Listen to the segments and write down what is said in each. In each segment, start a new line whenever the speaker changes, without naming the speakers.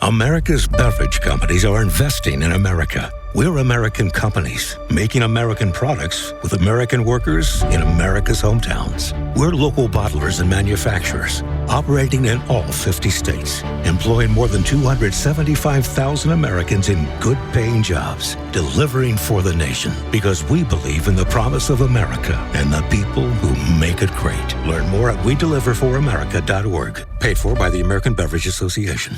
America's beverage companies are investing in America. We're American companies, making American products with American workers in America's hometowns. We're local bottlers and manufacturers, operating in all 50 states, employing more than 275,000 Americans in good-paying jobs, delivering for the nation, because we believe in the promise of America and the people who make it great. Learn more at wedeliverforamerica.org. Paid for by the American Beverage Association.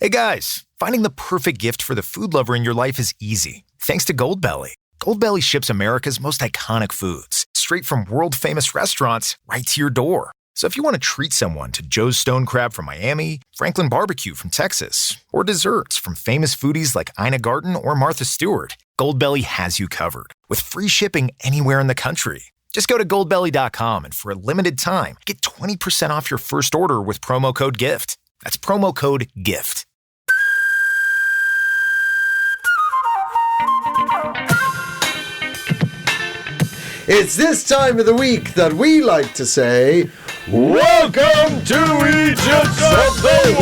Hey guys, finding the perfect gift for the food lover in your life is easy, thanks to Goldbelly. Goldbelly ships America's most iconic foods, straight from world-famous restaurants right to your door. So if you want to treat someone to Joe's Stone Crab from Miami, Franklin Barbecue from Texas, or desserts from famous foodies like Ina Garten or Martha Stewart, Goldbelly has you covered, with free shipping anywhere in the country. Just go to goldbelly.com and for a limited time, get 20% off your first order with promo code GIFT. That's promo code GIFT.
It's this time of the week that we like to say, welcome to Eejits of the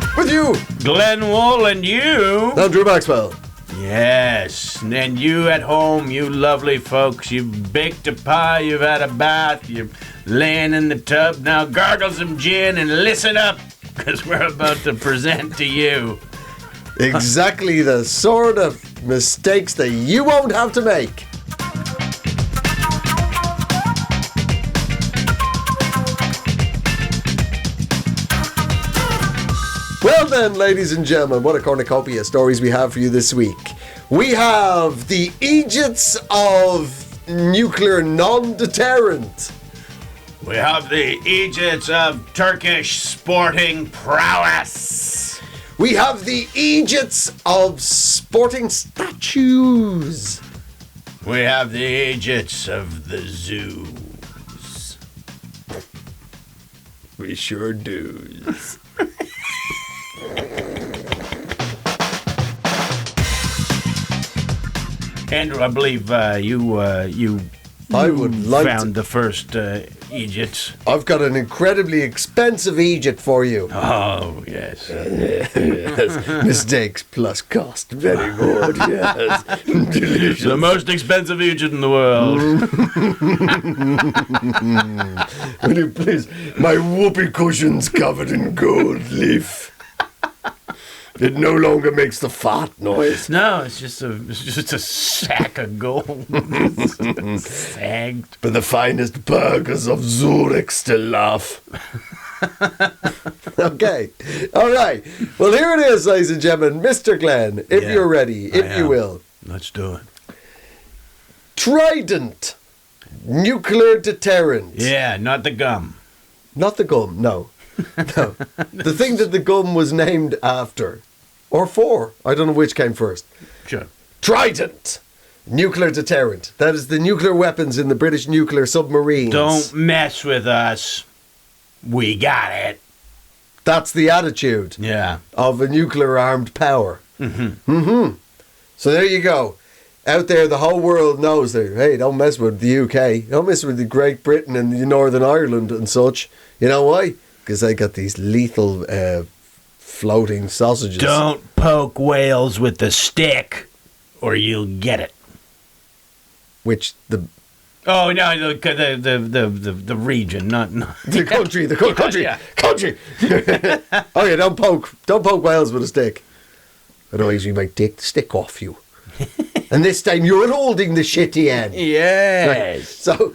World! With you,
Glenn Wool, and you.
I'm Drew Maxwell.
Yes, and you at home, you lovely folks, you've baked a pie, you've had a bath, you're laying in the tub. Now gargle some gin and listen up, because we're about to present to you
exactly the sort of mistakes that you won't have to make. Well then, ladies and gentlemen, what a cornucopia of stories we have for you this week. We have the Eejits of nuclear non-deterrent.
We have the Eejits of Turkish sporting prowess.
We have the Eejits of sporting statues.
We have the Eejits of the zoos.
We sure do.
Andrew, I believe you found the first Eejits.
I've got an incredibly expensive Eejit for you.
Oh, yes.
Yes. Mistakes plus cost. Very good, yes. Delicious.
The most expensive Eejit in the world.
Will you please? My whoopee cushion's covered in gold leaf. It no longer makes the fart noise.
No, it's just a sack of gold. Sagged.
But the finest burgers of Zurich still laugh. Okay. All right. Well, here it is, ladies and gentlemen. Mr. Glenn, if you're ready, if you will.
Let's do it.
Trident. Nuclear deterrent.
Yeah, not the gum.
Not the gum, no. No. The thing that the gum was named after. Or for. I don't know which came first.
Sure.
Trident. Nuclear deterrent. That is the nuclear weapons in the British nuclear submarines.
Don't mess with us. We got it.
That's the attitude.
Yeah.
Of a nuclear armed power. Mm-hmm. Mm-hmm. So there you go. Out there, the whole world knows that, hey, don't mess with the UK. Don't mess with the Great Britain and the Northern Ireland and such. You know why? Because they got these lethal floating sausages.
Don't poke whales with the stick, or you'll get it.
Which the...
Oh, no, the region, not...
The country, country,
Yeah.
country. Oh, yeah, don't poke whales with a stick. Otherwise, we might take the stick off you. And this time, you're holding the shitty end.
Yes.
Right. So...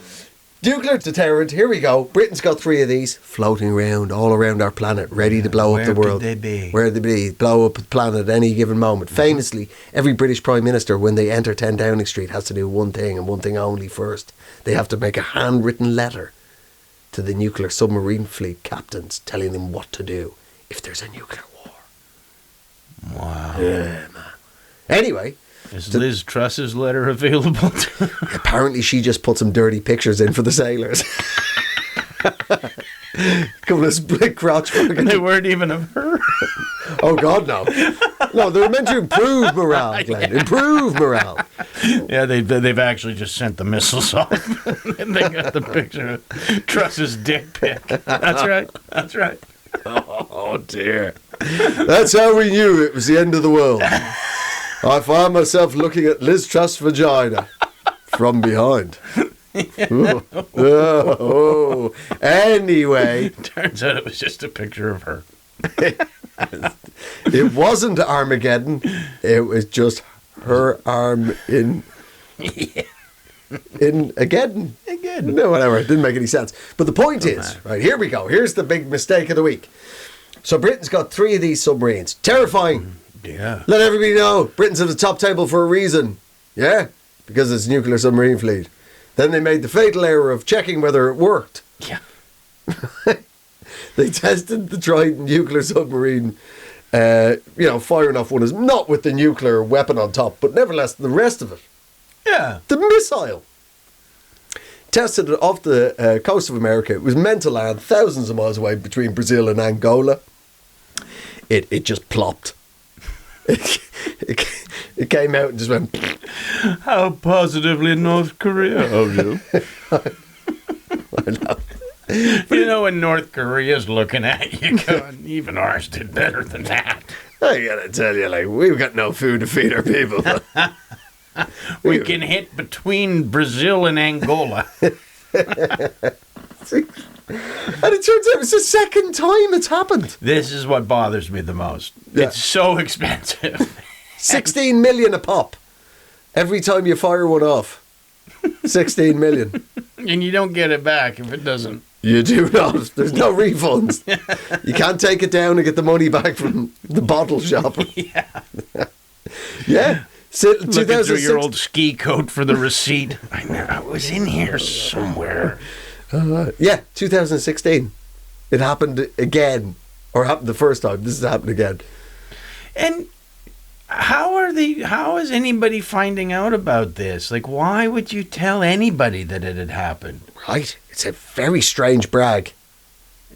Nuclear deterrent, here we go. Britain's got 3 of these floating around all around our planet, ready to blow up the world.
Where could they be?
Where they be? Blow up the planet at any given moment. Mm-hmm. Famously, every British Prime Minister, when they enter 10 Downing Street, has to do one thing and one thing only first. They have to make a handwritten letter to the nuclear submarine fleet captains telling them what to do if there's a nuclear war.
Wow.
Yeah, man. Anyway...
Is Liz Truss's letter available?
Apparently she just put some dirty pictures in for the sailors. Couple of split crotch fucking...
They weren't even of her.
Oh God, no. No, they were meant to improve morale, Glenn. Yeah. Improve morale.
Yeah, they've actually just sent the missiles off. And they got the picture of Truss's dick pic. That's right.
Oh, dear. That's how we knew it was the end of the world. I found myself looking at Liz Truss's vagina from behind. Oh. Anyway.
Turns out it was just a picture of her.
It wasn't Armageddon. It was just her arm in again. No, whatever. It didn't make any sense. But the point is, right, here we go. Here's the big mistake of the week. So Britain's got 3 of these submarines. Terrifying.
Yeah.
Let everybody know Britain's at the top table for a reason. Yeah? Because it's a nuclear submarine fleet. Then they made the fatal error of checking whether it worked.
Yeah.
They tested the Trident nuclear submarine, firing off one is not with the nuclear weapon on top, but nevertheless the rest of it.
Yeah.
The missile. Tested it off the coast of America. It was meant to land thousands of miles away between Brazil and Angola. It just plopped. It came out and just went.
How positively North Korea of you.
I know.
You know when North Korea's looking at you going, even ours did better than that.
I gotta tell you, we've got no food to feed our people.
We can hit between Brazil and Angola.
And it turns out it's the second time it's happened.
This is what bothers me the most.
Yeah.
It's so expensive.
16 million a pop. Every time you fire one off. 16 million.
And you don't get it back if it doesn't.
You do not. There's no refunds. You can't take it down and get the money back from the bottle shop.
Yeah.
Yeah.
Looking through your old ski coat for the receipt. I know. I was in here somewhere.
2016. It happened again. Or happened the first time. This has happened again.
And how is anybody finding out about this? Why would you tell anybody that it had happened?
Right. It's a very strange brag.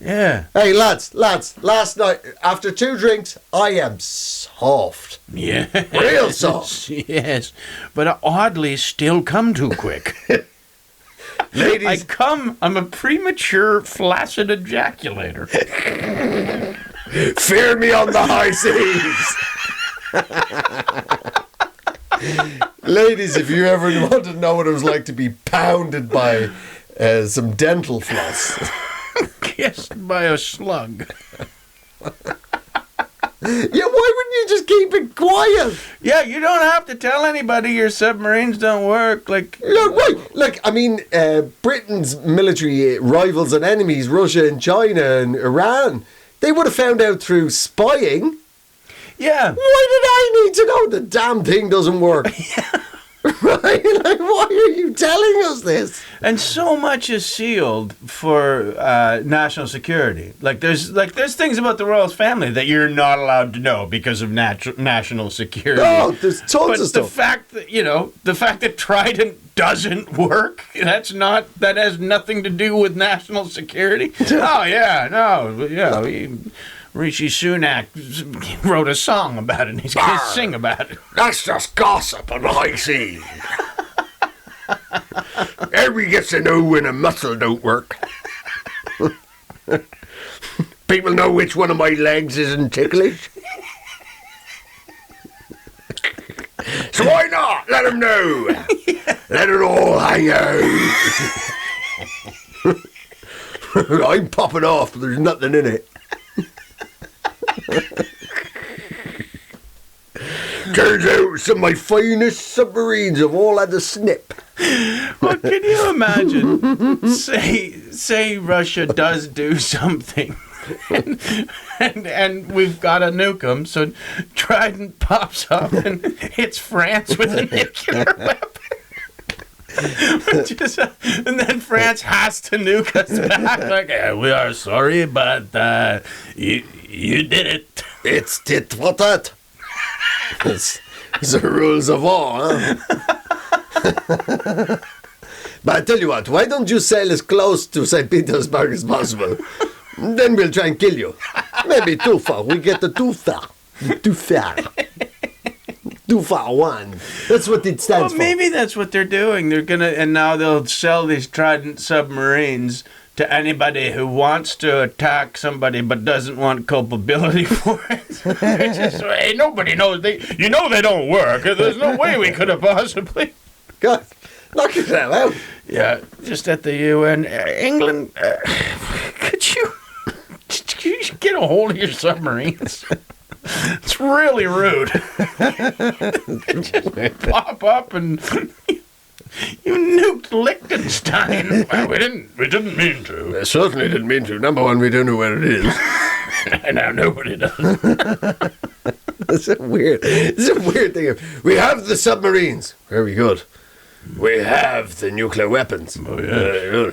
Yeah.
Hey, lads, last night, after 2 drinks, I am soft.
Yeah.
Real soft.
Yes. But oddly, still come too quick.
Ladies.
I'm a premature flaccid ejaculator.
Fear me on the high seas. Ladies, if you ever want to know what it was like to be pounded by some dental floss.
Kissed by a slug.
Yeah, why wouldn't you just keep it quiet?
Yeah, you don't have to tell anybody your submarines don't work.
Britain's military rivals and enemies, Russia and China and Iran, they would have found out through spying.
Yeah.
Why did I need to know the damn thing doesn't work? Yeah. Right? Why are you telling us this?
And so much is sealed for national security. There's things about the royal family that you're not allowed to know because of national security.
Oh, there's tons of stuff.
The fact that Trident doesn't work, that has nothing to do with national security. Oh yeah, no, yeah. Rishi Sunak wrote a song about it, and he's going to sing about it.
That's just gossip on the high seas. Everybody gets to know when a muscle don't work. People know which one of my legs isn't ticklish. So why not? Let them know. Yeah. Let it all hang out. I'm popping off, but there's nothing in it. Turns out some of my finest submarines have all had a snip.
Well, can you imagine? Say Russia does do something, and we've got to nuke them. So Trident pops up and hits France with a nuclear weapon. And then France has to nuke us back. We are sorry, but you did it.
It's tit for tat. It's the rules of war, huh? But I tell you what, why don't you sail as close to St. Petersburg as possible? Then we'll try and kill you. Maybe too far. We get the too far. Too far. Too far one. That's what it stands for.
Maybe that's what they're doing. And now they'll sell these Trident submarines to anybody who wants to attack somebody but doesn't want culpability for it. It's just, hey, nobody knows. They don't work. There's no way we could have possibly.
God, knock it out.
Yeah, just at the UN. England, could you get a hold of your submarines? It's really rude. Just pop up and you nuked Liechtenstein. Well, we didn't mean to.
I certainly didn't mean to. Number one, we don't know where it is.
And now nobody does.
It's a weird thing. We have the submarines. Very good. We have the nuclear weapons.
Oh, yeah.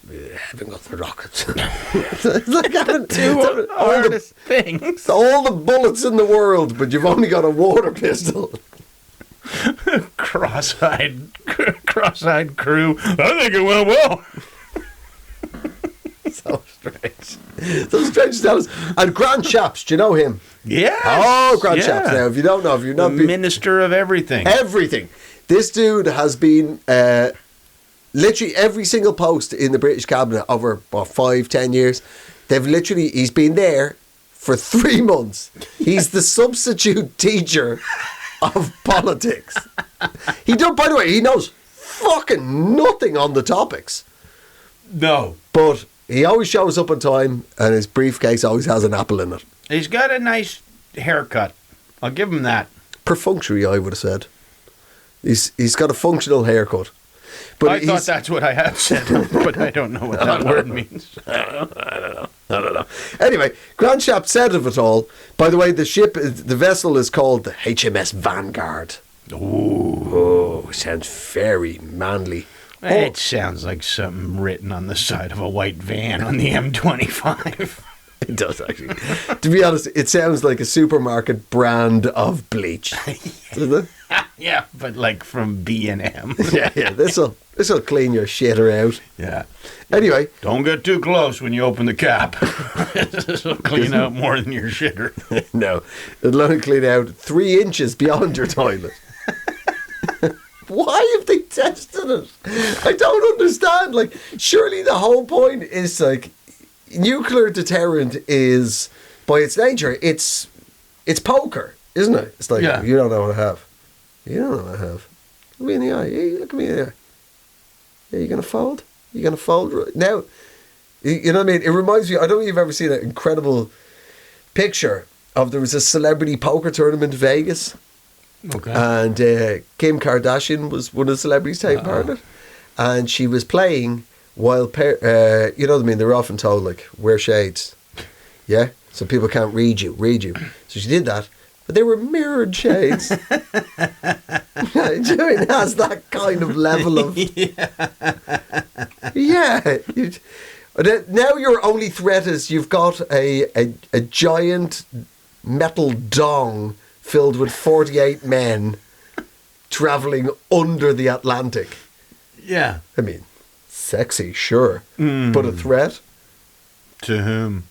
We haven't got the rockets. It's like having
Two hardest things.
all the bullets in the world, but you've only got a water pistol.
Cross-eyed crew. I think it went well.
So strange. So strange to tell us. And Grant Shapps, do you know him?
Yes.
Oh, Grant
yeah.
Shapps. Now, if you don't know, if you're not
Minister of everything.
Everything. This dude has been literally every single post in the British cabinet over 5-10 years. He's been there for 3 months. He's the substitute teacher of politics. By the way, he knows fucking nothing on the topics.
No.
But he always shows up on time, and his briefcase always has an apple in it.
He's got a nice haircut. I'll give him that.
Perfunctory, I would have said. He's got a functional haircut. But
I thought that's what I had said, but I don't know what that word means.
I don't know. Anyway, Grant Shapps said of it all. By the way, the vessel is called the HMS Vanguard. Oh, sounds very manly.
It sounds like something written on the side of a white van on the M25.
It does, actually. To be honest, it sounds like a supermarket brand of bleach. Doesn't it?
Yeah, but like from B&M.
Yeah. This'll clean your shitter out.
Yeah.
Anyway.
Don't get too close when you open the cap. This'll clean out more than your shitter.
No. It'll only clean out 3 inches beyond your toilet. Why have they tested it? I don't understand. Like, surely the whole point is, like, nuclear deterrent is, by its nature, it's poker, isn't it? It's like, You don't know what I have. You don't know what I have. Look me in the eye. Hey, look at me in the eye. Yeah, you going to fold? You going to fold? Now, you know what I mean? It reminds me, I don't know if you've ever seen an incredible picture of, there was a celebrity poker tournament in Vegas.
Okay.
And Kim Kardashian was one of the celebrities taking part in it. And she was playing while, you know what I mean? They're often told, like, wear shades. Yeah? So people can't read you. So she did that. But they were mirrored shades. It has that kind of level of... Yeah. Now your only threat is you've got a giant metal dong filled with 48 men travelling under the Atlantic.
Yeah.
I mean, sexy, sure. But a threat?
To whom?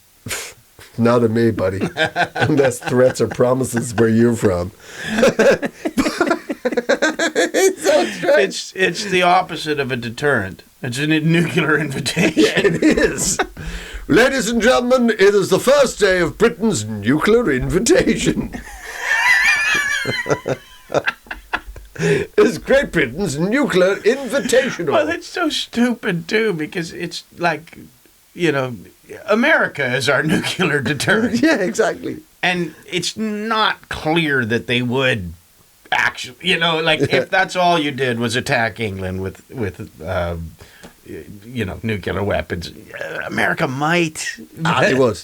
Not to me, buddy. Unless threats or promises where you're from. It's so strange.
It's the opposite of a deterrent. It's a nuclear invitation.
Yeah, it is. Ladies and gentlemen, it is the first day of Britain's nuclear invitation. It's Great Britain's nuclear invitational.
Well, it's so stupid, too, because it's like, you know, America is our nuclear deterrent.
Yeah, exactly.
And it's not clear that they would actually, you know, like if that's all you did was attack England with you know, nuclear weapons, America might.
They would.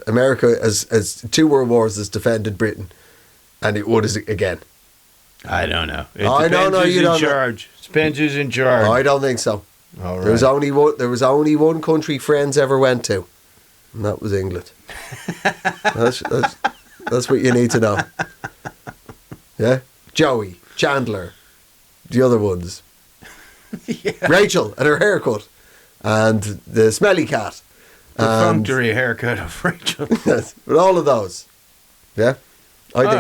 America, as 2 world wars, has defended Britain, and it would again.
I don't know. It
I don't know. You don't know.
Depends who's in charge.
I don't think so.
All right.
There was only one country friends ever went to, and that was England. That's what you need to know. Yeah, Joey, Chandler, the other ones.
Yeah.
Rachel and her haircut, and the smelly cat.
The perfunctory haircut of Rachel.
Yes, but all of those. Yeah, I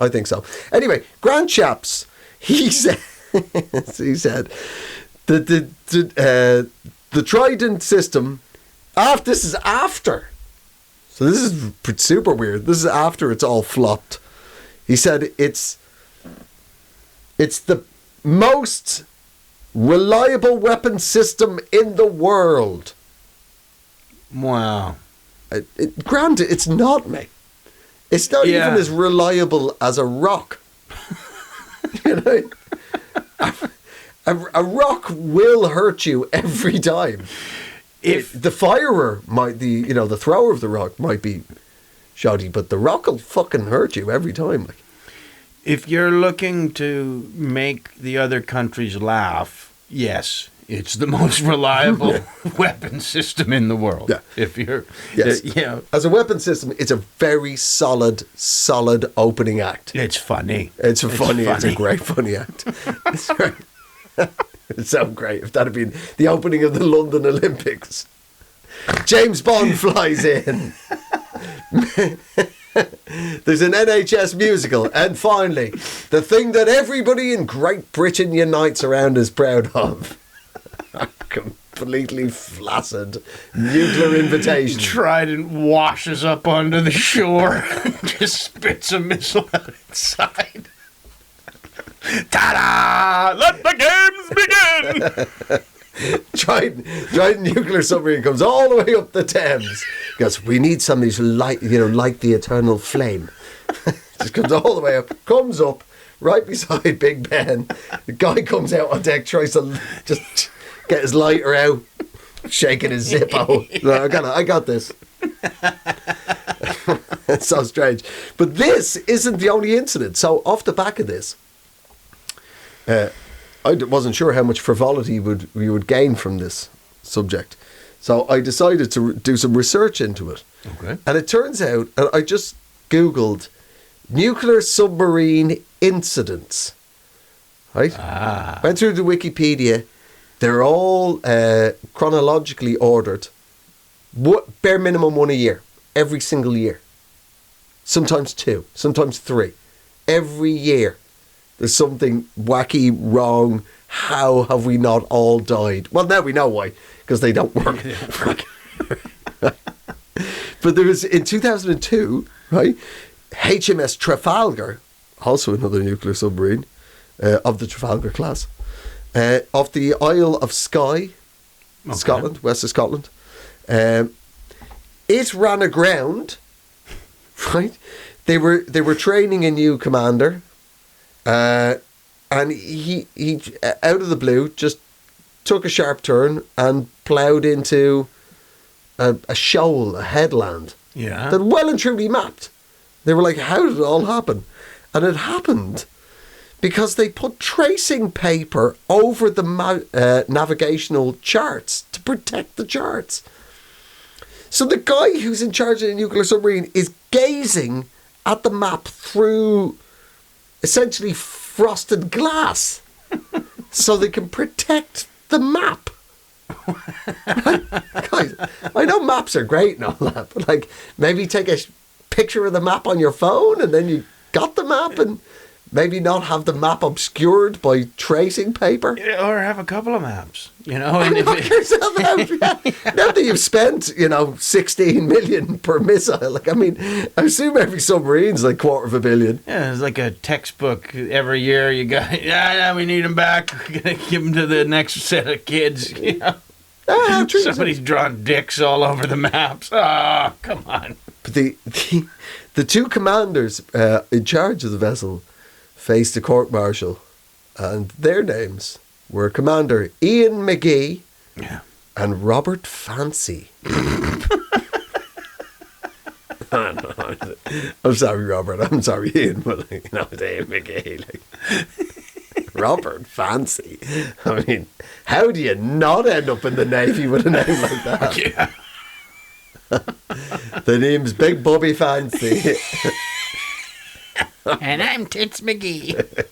think so. Anyway, Grant Shapps, he said that the the Trident system, this is after. So this is super weird. This is after it's all flopped. He said it's the most reliable weapon system in the world.
Wow.
Granted, it's not, mate. It's not even as reliable as a rock. You know, a rock will hurt you every time. If the firer might, the thrower of the rock might be shoddy, but the rock will fucking hurt you every time. Like,
if you're looking to make the other countries laugh, yes, it's the most reliable weapon system in the world.
Yeah.
If you're,
yes. As a weapon system, it's a very solid opening act.
It's funny.
It's funny. It's a great funny act. It's great. It's so great. If that had been the opening of the London Olympics, James Bond flies in. There's an NHS musical, and finally, the thing that everybody in Great Britain unites around is proud of. Completely flaccid nuclear invitation.
Trident washes up onto the shore and just spits a missile out inside. Ta-da! Let the games begin! Trident nuclear submarine comes all the way up the Thames. Goes, we need somebody to light the eternal flame. Just comes all the way up, comes up right beside Big Ben. The guy comes out on deck, tries to just get his lighter out, shaking his Zippo. No, I got this. It's so strange. But this isn't the only incident. So off the back of this, I wasn't sure how much frivolity we would gain from this subject. So I decided to do some research into it. Okay.
And it turns out, and I just Googled nuclear submarine incidents. Right? Went through the Wikipedia. They're all chronologically ordered. Bare minimum one a year. Every single year. Sometimes 2. Sometimes 3. Every year. There's something wacky wrong. How have we not all died? Well, now we know why. Because they don't work. But there was, in 2002, right, HMS Trafalgar, also another nuclear submarine, of the Trafalgar class, off the Isle of Skye, Scotland, west of Scotland. It ran aground, right? They were training a new commander, and he out of the blue just took a sharp turn and ploughed into a shoal, a headland.
Yeah.
That well and truly mapped. They were like, how did it all happen? And it happened because they put tracing paper over the navigational charts to protect the charts. So the guy who's in charge of the nuclear submarine is gazing at the map through essentially frosted glass so they can protect the map. Guys, I know maps are great and all that, but like maybe take a picture of the map on your phone and then you got the map, and maybe not have the map obscured by tracing paper.
Or have a couple of maps, you know. And
knock yourself out. Yeah. Now that you've spent, 16 million per missile, like, I mean, I assume every submarine's like $250 million.
Yeah, it's like a textbook every year. You got, we need them back. We're going to give them to the next set of kids, you know. Somebody's drawn dicks all over the maps. Oh, come on.
But the two commanders in charge of the vessel faced a court-martial, and their names were Commander Ian McGee and Robert Fancy. I'm sorry, Robert. I'm sorry, Ian, but it's Ian McGee. Robert Fancy. I mean, how do you not end up in the Navy with a name like that?
Yeah.
The name's Big Bobby Fancy.
And I'm Tits McGee.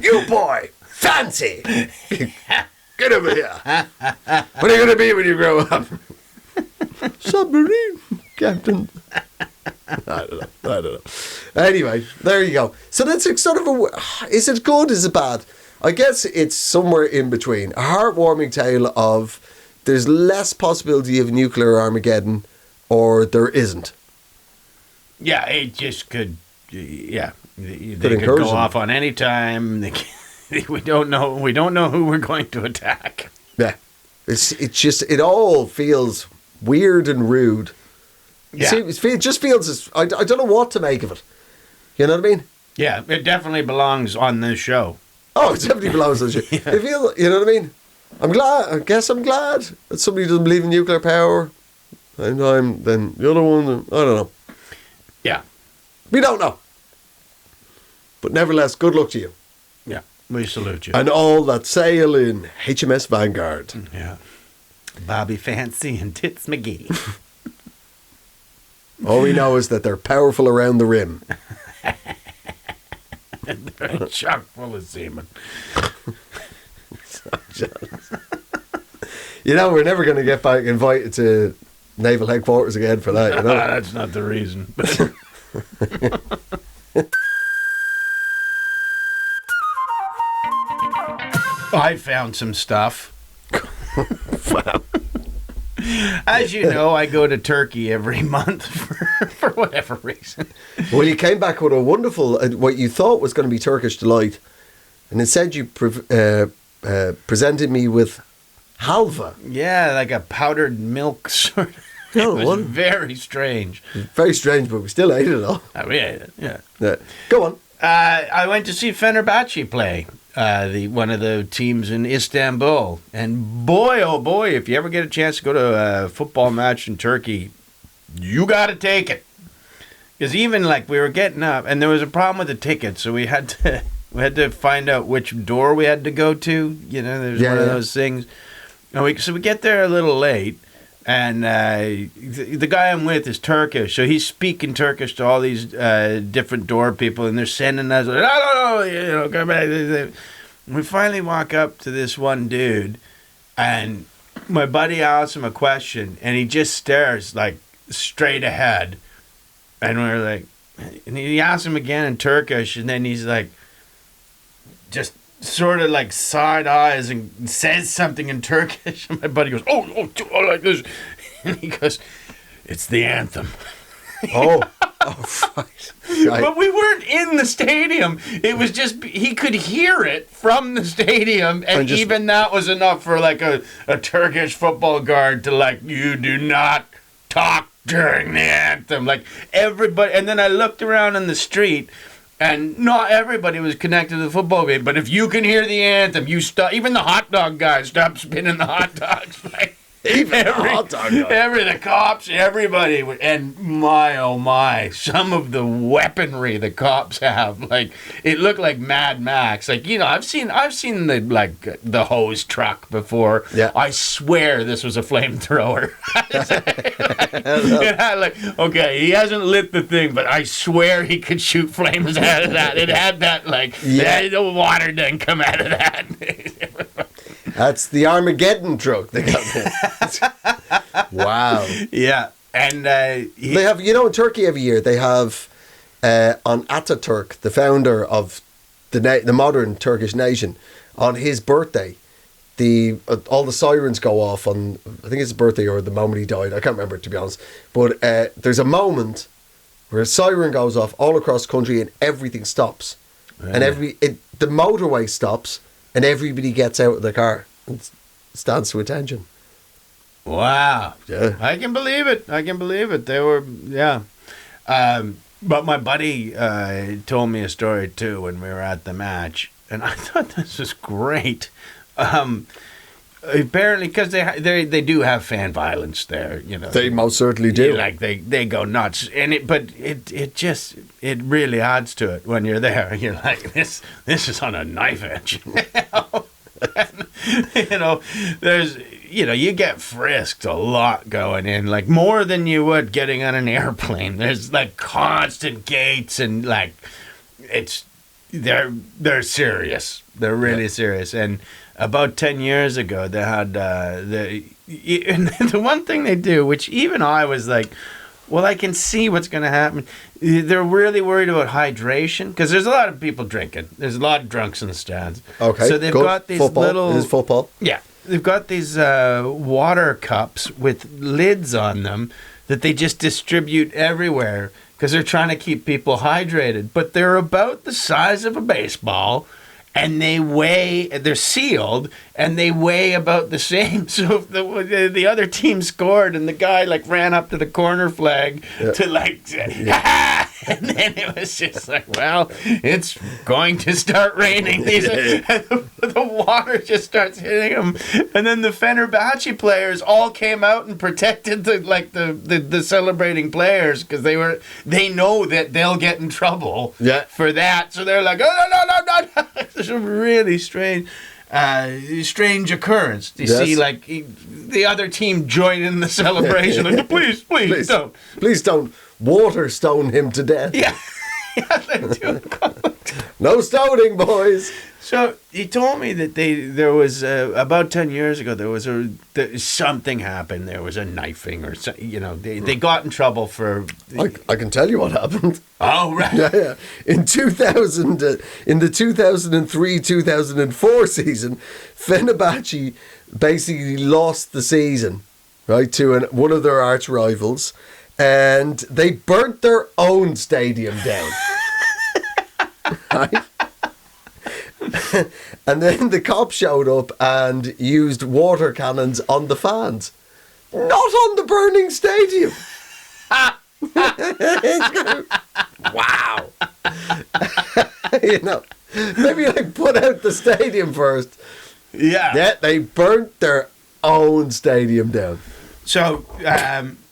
You boy, Fancy. Get over here. What are you going to be when you grow up? Submarine captain. I don't know. Anyway, there you go. So that's sort of is it good? Is it bad? I guess it's somewhere in between. A heartwarming tale of there's less possibility of nuclear Armageddon, or there isn't.
Yeah, it just could. Yeah, they could
encourage
go
them.
off on any time. We don't know. We don't know who we're going to attack.
Yeah, it all feels weird and rude.
Yeah.
It just feels. I don't know what to make of it. You know what I mean?
Yeah, it definitely belongs on this show.
Oh, it definitely belongs to the shit. I feel, you know what I mean? I'm glad. I guess I'm glad that somebody doesn't believe in nuclear power. And then the other one. I don't know.
Yeah,
We don't know. But nevertheless, good luck to you.
yeah. We salute you.
And all that sail in HMS Vanguard.
Yeah. Bobby Fancy and Tits McGee.
All we know is that they're powerful around the rim.
They're chock full of semen.
You know, we're never going to get back invited to naval headquarters again for that, you know?
That's not the reason. I found some stuff. As you know, I go to Turkey every month for whatever reason.
Well, you came back with a wonderful, what you thought was going to be Turkish delight, and instead you presented me with halva.
Yeah, like a powdered milk sort of.
Oh,
It was
what?
very strange.
Very strange, but we still ate it all.
We ate it, yeah.
Yeah. Go on.
I went to see Fenerbahce play, one of the teams in Istanbul. And boy, oh boy, if you ever get a chance to go to a football match in Turkey, you got to take it. Because even like we were getting up, and there was a problem with the tickets, so we had to find out which door we had to go to. You know, there's one of those things. And so we get there a little late. And the guy I'm with is Turkish, so he's speaking Turkish to all these different door people, and they're sending us, no, you know, come back. We finally walk up to this one dude, and my buddy asks him a question, and he just stares like straight ahead, and we're like, and he asks him again in Turkish, and then he's like, just sort of like side eyes and says something in Turkish, and my buddy goes, oh, like this, and he goes, it's the anthem.
Oh, right.
But we weren't in the stadium. It was just, he could hear it from the stadium, and even that was enough for like a Turkish football guard to like, you do not talk during the anthem. Like everybody, and then I looked around in the street, and not everybody was connected to the football game, but if you can hear the anthem, you stop. Even the hot dog guys stop spinning the hot dogs. Like,
Even the hot dog guy.
the cops, everybody, and my oh my, some of the weaponry the cops have, like it looked like Mad Max. Like, you know, I've seen the hose truck before.
Yeah,
I swear this was a flamethrower. It had like, okay, he hasn't lit the thing, but I swear he could shoot flames out of that. It had that the water didn't come out of that.
That's the Armageddon truck they got there. Wow.
Yeah, and
they have, you know, in Turkey every year they have on Ataturk, the founder of the modern Turkish nation, on his birthday, all the sirens go off on, I think it's his birthday or the moment he died. I can't remember, to be honest. But there's a moment where a siren goes off all across the country and everything stops, and the motorway stops, and everybody gets out of the car and stands to attention.
Wow.
Yeah.
I can believe it. They were, yeah. But my buddy told me a story too when we were at the match, and I thought this was great. Apparently, because they do have fan violence there, you know.
They most certainly do.
Like they go nuts, and it really adds to it when you're there. You're like, this is on a knife edge. You know, there's, you know, you get frisked a lot going in, like more than you would getting on an airplane. There's like constant gates, and like they're serious. They're really serious. And about 10 years ago, they had and the one thing they do, which even I was like, Well, I can see what's going to happen. They're really worried about hydration because there's a lot of people drinking. There's a lot of drunks in the stands.
Okay,
so they've
good.
got these
Football.
little.
It is football.
Yeah, they've got these water cups with lids on them that they just distribute everywhere because they're trying to keep people hydrated. But they're about the size of a baseball. And they're sealed, and they weigh about the same. So if the other team scored, and the guy ran up to the corner flag to and then it was just well, it's going to start raining. The water just starts hitting them, and then the Fenerbahce players all came out and protected the celebrating players because they know that they'll get in trouble for that. So they're like, oh no. It's a really strange occurrence. You see, the other team join in the celebration. Please don't.
Please don't waterstone him to death.
Yeah. They're doing
no stoning, boys.
So he told me that there was about 10 years ago something happened. There was a knifing or they got in trouble for.
I can tell you what happened.
Oh right.
Yeah. In 2000, in the 2003-2004 season, Fenerbahce basically lost the season, right, to one of their arch rivals, and they burnt their own stadium down. Right. And then the cops showed up and used water cannons on the fans, not on the burning stadium. Wow. Maybe put out the stadium first. Yeah, they burnt their own stadium down.
So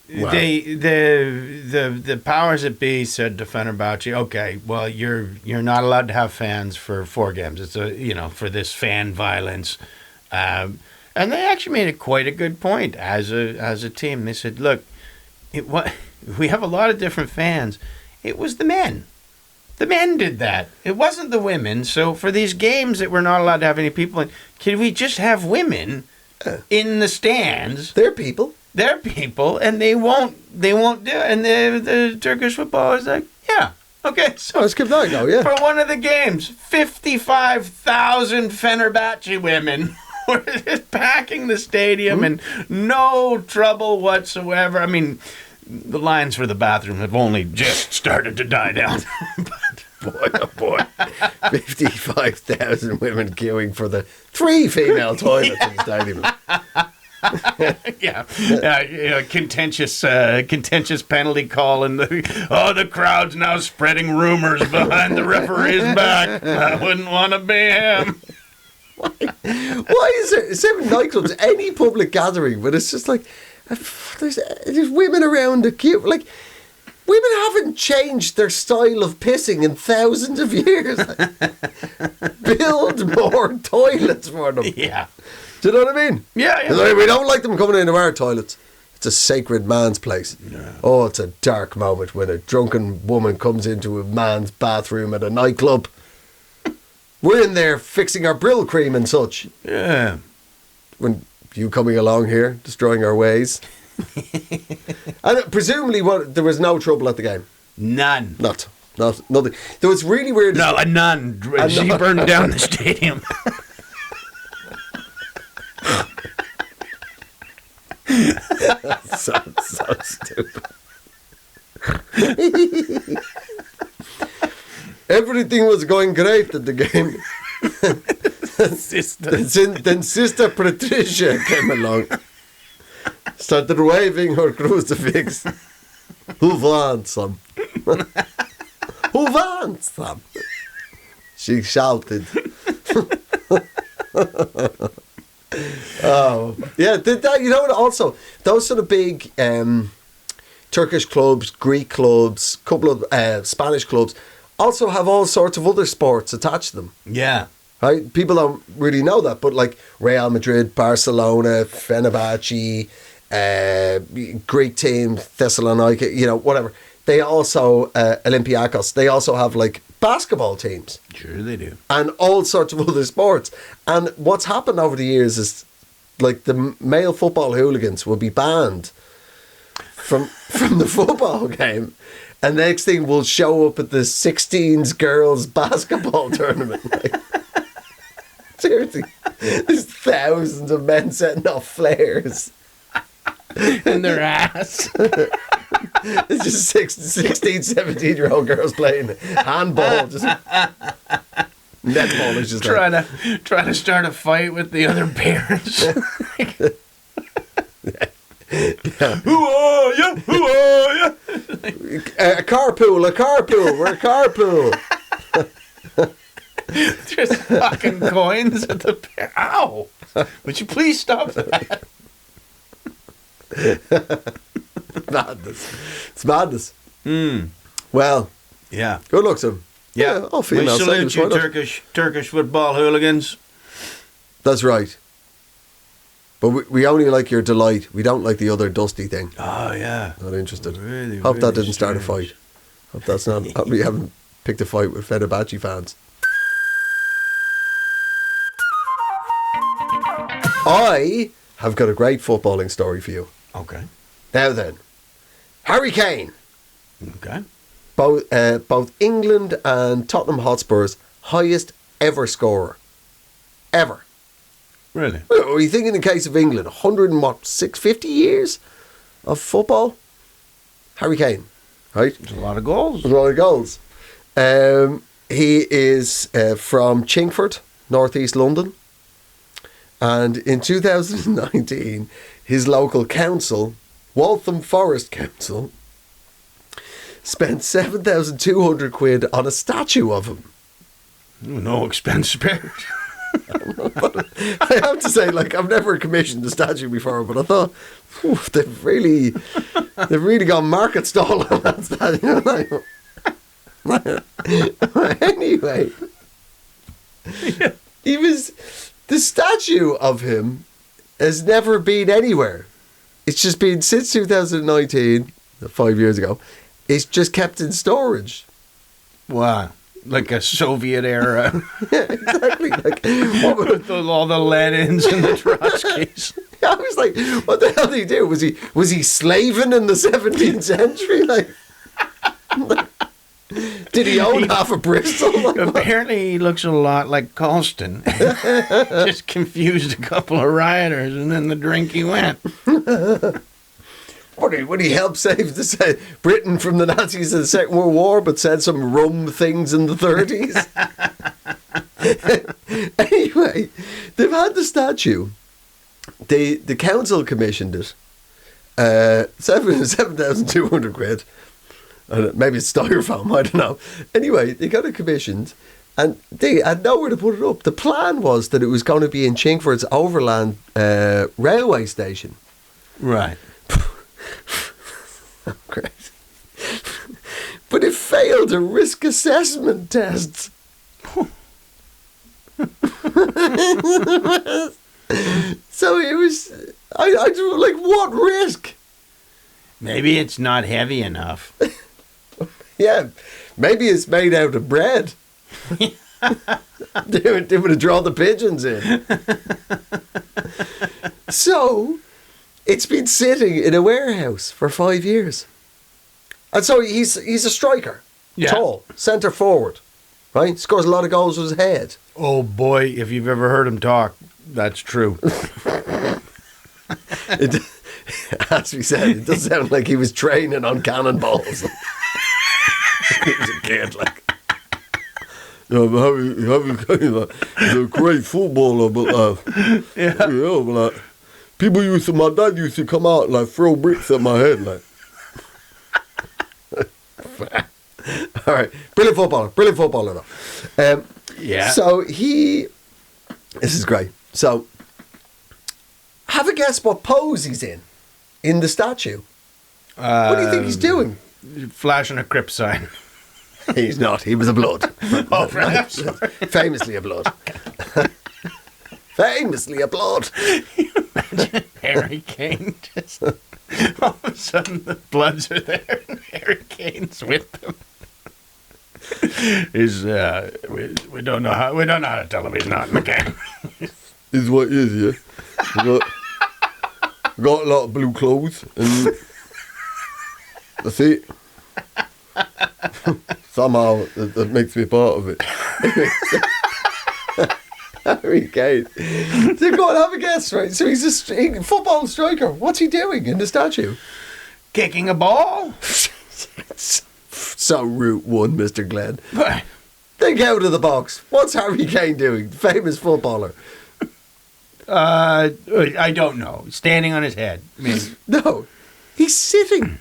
Wow.
The powers that be said to Fenerbahce, okay, well you're not allowed to have fans for 4 games. It's for this fan violence, and they actually made quite a good point as a team. They said, look, we have a lot of different fans. It was the men. The men did that. It wasn't the women. So for these games that we're not allowed to have any people in, can we just have women in the stands?
They're people.
They're people, and they won't do it. And the Turkish football is like, yeah, okay. So
let's give that a go, yeah.
For one of the games, 55,000 Fenerbahce women were just packing the stadium and no trouble whatsoever. I mean, the lines for the bathroom have only just started to die down.
Boy, oh boy. 55,000 women queuing for the 3 female toilets in the stadium.
Contentious penalty call, and the crowd's now spreading rumors behind the referee's back. I wouldn't want to be him.
Why is there 7 nightclubs, any public gathering, but it's just there's women around the queue, women haven't changed their style of pissing in thousands of years. Build more toilets for them.
Yeah.
Do you know what I mean?
Yeah.
We don't like them coming into our toilets. It's a sacred man's place.
Yeah.
Oh, it's a dark moment when a drunken woman comes into a man's bathroom at a nightclub. We're in there fixing our Brill cream and such.
Yeah.
When you coming along here, destroying our ways. And presumably there was no trouble at the game.
None.
Nothing. There was really weird.
No, a nun. She burned down the stadium.
so stupid. Everything was going great at the game. Then Sister Patricia came along, started waving her crucifix. Who wants some? Who wants some? She shouted. Oh, yeah. Did that? You know what? Also, those sort of big Turkish clubs, Greek clubs, couple of Spanish clubs also have all sorts of other sports attached to them.
Yeah.
Right? People don't really know that, but Real Madrid, Barcelona, Fenerbahce, Greek team, Thessalonica, whatever. They also, Olympiacos, they also have basketball teams.
Sure they do.
And all sorts of other sports. And what's happened over the years is the male football hooligans will be banned from the football game, and next thing we'll show up at the 16s girls basketball tournament. Like, seriously, there's thousands of men setting off flares
in their ass.
It's just 16, 17-year-old girls playing handball. Just netball is just
trying to start a fight with the other parents. Who are you? Who are you?
A carpool. We're a carpool.
Just fucking coins at the ow! Would you please stop that?
Madness. It's madness. Well,
yeah.
Good luck to him.
Yeah.
All
We
female
salute you,
segments,
Turkish football hooligans.
That's right. But we only like your delight. We don't like the other dusty thing.
Oh yeah.
Not interested.
Really,
Hope that
really
didn't start a
strange.
fight. Hope that's not. Hope we haven't picked a fight with Fenerbahce fans. I have got a great footballing story for you.
Okay.
Now then, Harry Kane,
Okay.
both England and Tottenham Hotspur's highest ever scorer. Ever.
Really?
What are you thinking in case of England? 650 years of football? Harry Kane, right?
There's a lot of goals.
A lot of goals. He is from Chingford, northeast London. And in 2019, his local council, Waltham Forest Council, spent 7,200 quid on a statue of him.
No expense spared.
I have to say, like, I've never commissioned a statue before, but I thought, they've really gone market stall on that statue. Anyway, the statue of him has never been anywhere. It's just been since 2019, 5 years ago. It's just kept in storage.
Wow. Like a Soviet era.
Yeah, exactly. Like,
With all the Lenins and the Trotskys.
I was like, what the hell did he do? Was he slaving in the 17th century? Like, did he own half of Bristol? Like,
apparently he looks a lot like Colston. Just confused a couple of rioters, and then the drink he went.
Would he help save Britain from the Nazis in the Second World War, but said some rum things in the 30s? Anyway, they've had the statue. The council commissioned it. 7,200 quid. Maybe it's styrofoam, I don't know. Anyway, they got it commissioned, and they had nowhere to put it up. The plan was that it was going to be in Chingford's Overland railway station.
Right.
Great. But it failed a risk assessment test. So it was, I do like, what risk?
Maybe it's not heavy enough.
Yeah, maybe it's made out of bread. They would have drawn the pigeons in. So it's been sitting in a warehouse for 5 years. And so he's a striker.
Yeah.
Tall, centre forward. Right? Scores a lot of goals with his head.
Oh boy, if you've ever heard him talk, that's true.
As we said, it does sound like he was training on cannonballs. He was a kid, like. Yeah, but he's a great footballer, but but my dad used to come out and like throw bricks at my head, like. All right, brilliant footballer though.
Yeah.
So this is great. So, have a guess what pose he's in the statue. What do you think he's doing?
Flashing a Crip sign.
He's not. He was a blood.
Oh, right. Sorry.
Famously a blood. Famously a blood.
Imagine Harry Kane just all of a sudden the Bloods are there and Harry Kane's with them. We don't know how to tell him he's not in the game.
Is what is, yeah. Got a lot of blue clothes and See, somehow that makes me part of it. Harry Kane. So go on, have a guess, right? So he's a football striker. What's he doing in the statue?
Kicking a ball?
So Route 1, Mr. Glenn.
But
Think out of the box. What's Harry Kane doing? Famous footballer.
I don't know. Standing on his head. I mean,
No, he's sitting.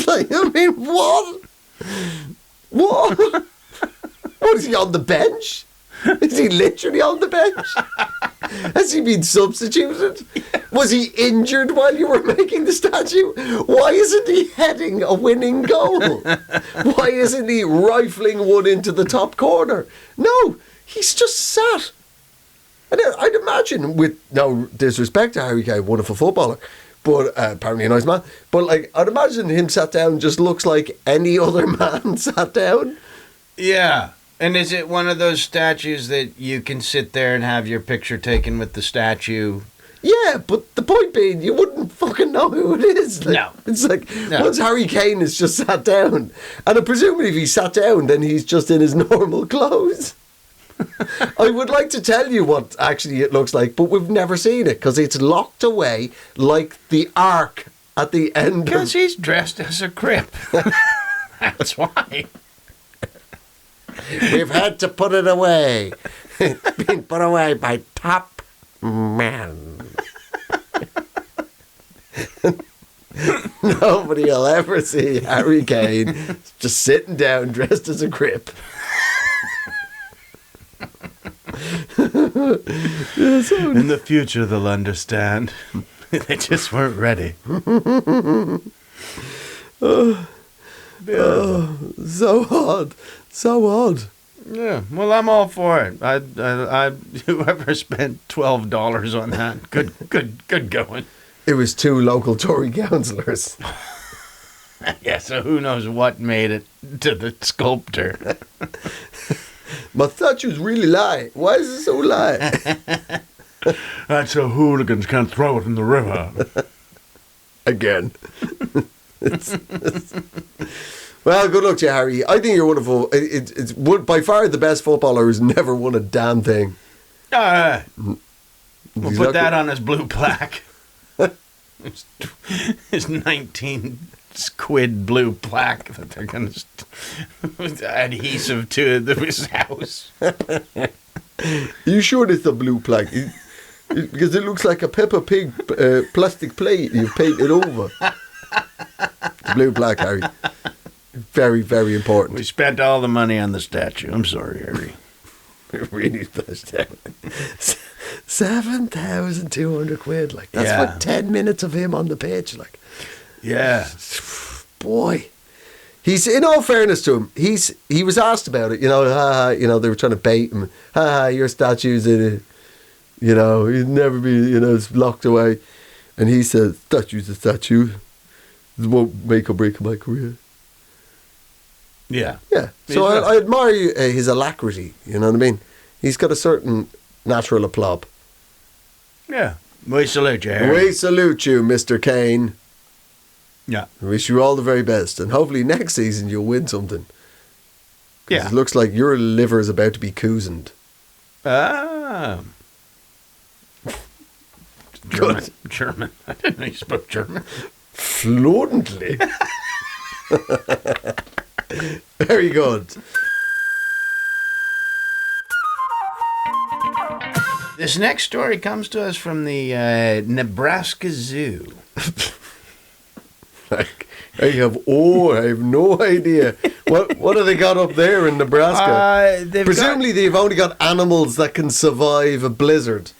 Like, I mean, what? What? What, is he on the bench? Is he literally on the bench? Has he been substituted? Was he injured while you were making the statue? Why isn't he heading a winning goal? Why isn't he rifling one into the top corner? No, he's just sat. And I'd imagine, with no disrespect to Harry Kane, wonderful footballer, but apparently a nice man, but like, I'd imagine him sat down just looks like any other man sat down.
yeah. And is it one of those statues that you can sit there and have your picture taken with the statue?
Yeah, but the point being, you wouldn't fucking know who it is. Like,
No.
It's like,
No.
once Harry Kane has just sat down, and I presume if he sat down, then he's just in his normal clothes. I would like to tell you what actually it looks like, but we've never seen it, because it's locked away like the Ark at the end
Because
of...
he's dressed as a crip. That's why.
We've had to put it away. It's been put away by top man. Nobody will ever see Harry Kane just sitting down dressed as a crip.
In the future, they'll understand. They just weren't ready.
So odd. So odd.
Yeah, well, I'm all for it. I whoever spent $12 on that, good going.
It was two local Tory councillors.
Yeah, so who knows what made it to the sculptor.
My statue's really light. Why is it so light?
That's so hooligans can't throw it in the river.
Again. Well, good luck to you, Harry. I think you're wonderful. It's by far the best footballer who's never won a damn thing.
We'll
He's
put
not
that
good.
on his blue plaque. His 19 quid blue plaque that they're going to adhesive to his house.
You sure it's a blue plaque? Because it looks like a Peppa Pig plastic plate you've painted over. The blue plaque, Harry. Very, very important.
We spent all the money on the statue. I'm sorry, Harry.
Really splashed out. 7,200 quid. Like, that's
Yeah.
for 10 minutes of him on the pitch. Like,
Yeah.
boy. He's, in all fairness to him, he was asked about it. You know, they were trying to bait him. Your statue's in it. You know, he'd never be, it's locked away. And he said, statue's a statue. It won't make or break my career.
Yeah.
Yeah. So I admire his alacrity, you know what I mean? He's got a certain natural aplomb.
Yeah. We salute you, Harry.
We salute you, Mr. Kane.
Yeah.
I wish you all the very best. And hopefully next season you'll win something. 'Cause
Yeah.
It looks like your liver is about to be coozoned.
Ah.
Good.
German. I didn't know you spoke German.
Fluently. Very good.
This next story comes to us from the Nebraska Zoo.
Like, I have no idea. What have they got up there in Nebraska? Presumably they've only got animals that can survive a blizzard.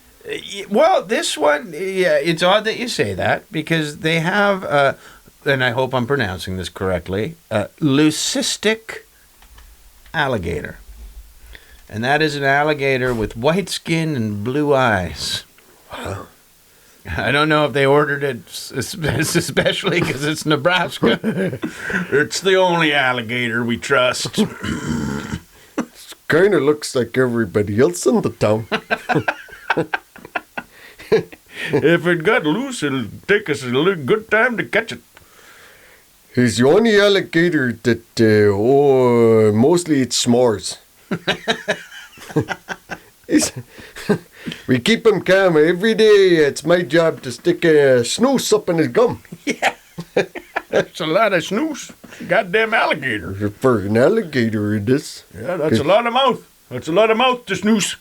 Well, this one, yeah, it's odd that you say that because they have, and I hope I'm pronouncing this correctly, leucistic alligator. And that is an alligator with white skin and blue eyes.
Wow.
I don't know if they ordered it especially because it's Nebraska. It's the only alligator we trust.
Kind of looks like everybody else in the town.
If it got loose, it'll take us a good time to catch it.
He's the only alligator that, mostly it's s'mores. We keep him calm every day. It's my job to stick a snooze up in his gum.
Yeah. That's a lot of snooze. Goddamn alligator.
For an alligator, it is.
Yeah, that's a lot of mouth. That's a lot of mouth to snooze.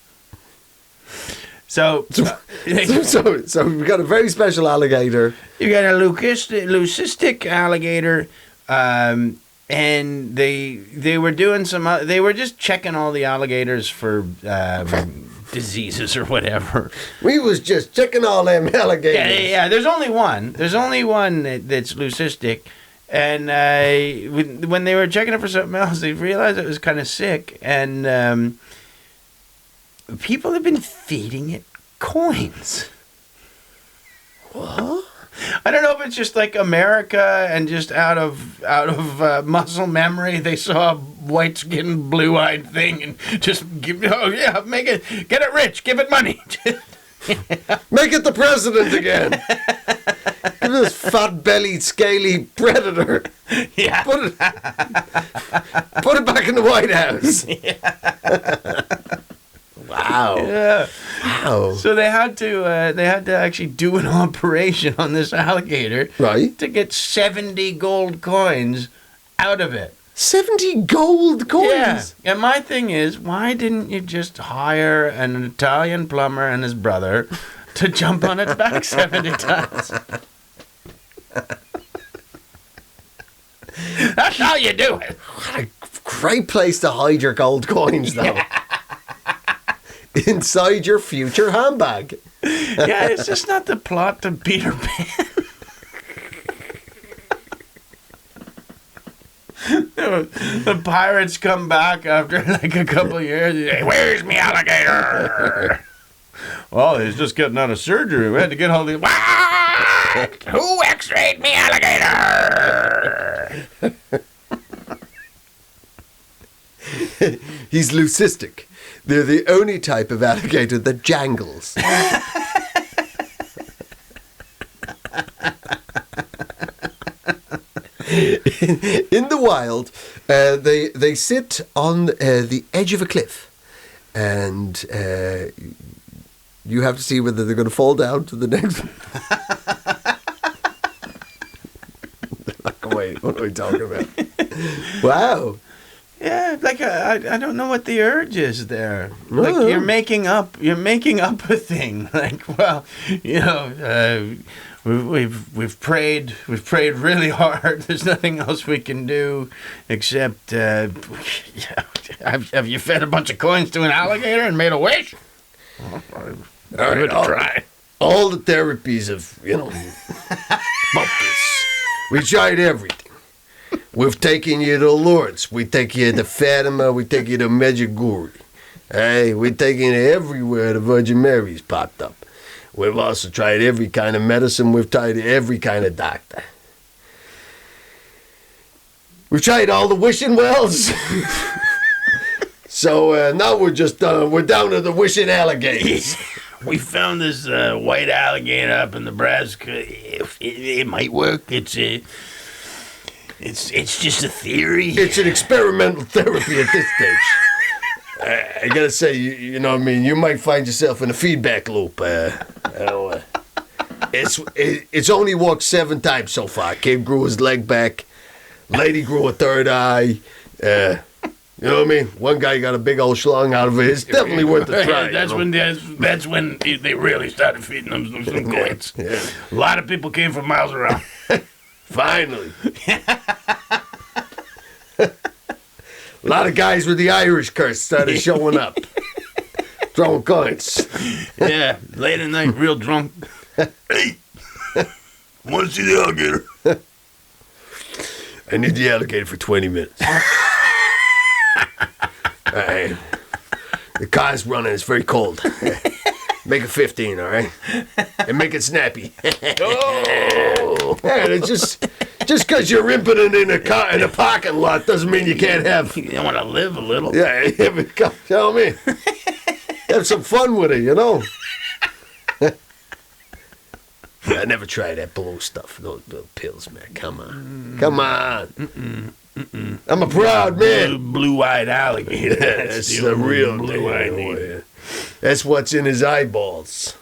So
we got a very special alligator.
You got a leucistic alligator, and they were doing they were just checking all the alligators for diseases or whatever.
We was just checking all them alligators.
Yeah. There's only one. There's only one that's leucistic, and when they were checking it for something else, they realized it was kind of sick, and people have been feeding it coins.
What?
I don't know if it's just like America and just out of muscle memory, they saw a white-skinned, blue-eyed thing and just make it, get it rich, give it money.
Make it the president again. Give this fat-bellied, scaly predator.
Yeah.
Put it back in the White House.
Yeah.
Wow.
Yeah.
Wow.
So they had to actually do an operation on this alligator,
Right.
to get 70 gold coins out of it.
70 gold coins?
Yeah. And my thing is, why didn't you just hire an Italian plumber and his brother to jump on its back 70 times? That's how you do it.
What a great place to hide your gold coins, though.
Yeah.
Inside your future handbag.
Yeah, it's just not the plot to Peter Pan. The pirates come back after like a couple of years. Hey, where's me alligator? Well, he's just getting out of surgery. We had to get all the. What? Who x-rayed me alligator?
He's leucistic. They're the only type of alligator that jangles. In the wild, they sit on the edge of a cliff, and you have to see whether they're going to fall down to the next. Like, wait, what are we talking about? Wow.
Yeah, like I don't know what the urge is there. Like you're making up a thing. Like, well, you know, we've prayed really hard. There's nothing else we can do except have you fed a bunch of coins to an alligator and made a wish?
All right,
try.
All the therapies of, focus. We tried everything. We've taken you to Lourdes. We take you to Fatima. We take you to Medjugorje. Hey, we taken you everywhere the Virgin Mary's popped up. We've also tried every kind of medicine. We've tried every kind of doctor. We've tried all the wishing wells. So now we're down to the wishing alligators.
We found this white alligator up in Nebraska. It might work. It's just a theory.
It's an experimental therapy at this stage. I gotta say, you know what I mean? You might find yourself in a feedback loop. It's only worked 7 times so far. Kid grew his leg back. Lady grew a third eye. You know what I mean? One guy got a big old schlong out of it. It's definitely worth a try.
That's when they really started feeding them some coins.
Yeah.
A lot of people came from miles around.
Finally. A lot of guys with the Irish curse started showing up. Throwing coins.
Yeah, late at night, real drunk. Hey, want to see the alligator?
I need the alligator for 20 minutes. All right. The car's running. It's very cold. Make it 15, all right? And make it snappy. Oh! Man, it's just because you're impotent in a parking lot doesn't mean you can't have...
You want to live a little.
Yeah, you know what I mean? Have some fun with it, you know? I never tried that blue stuff. Those pills, man. Come on. Come on. I'm a proud man.
Blue-eyed alligator.
That's the real
blue-eyed
deal.
name.
That's what's in his eyeballs.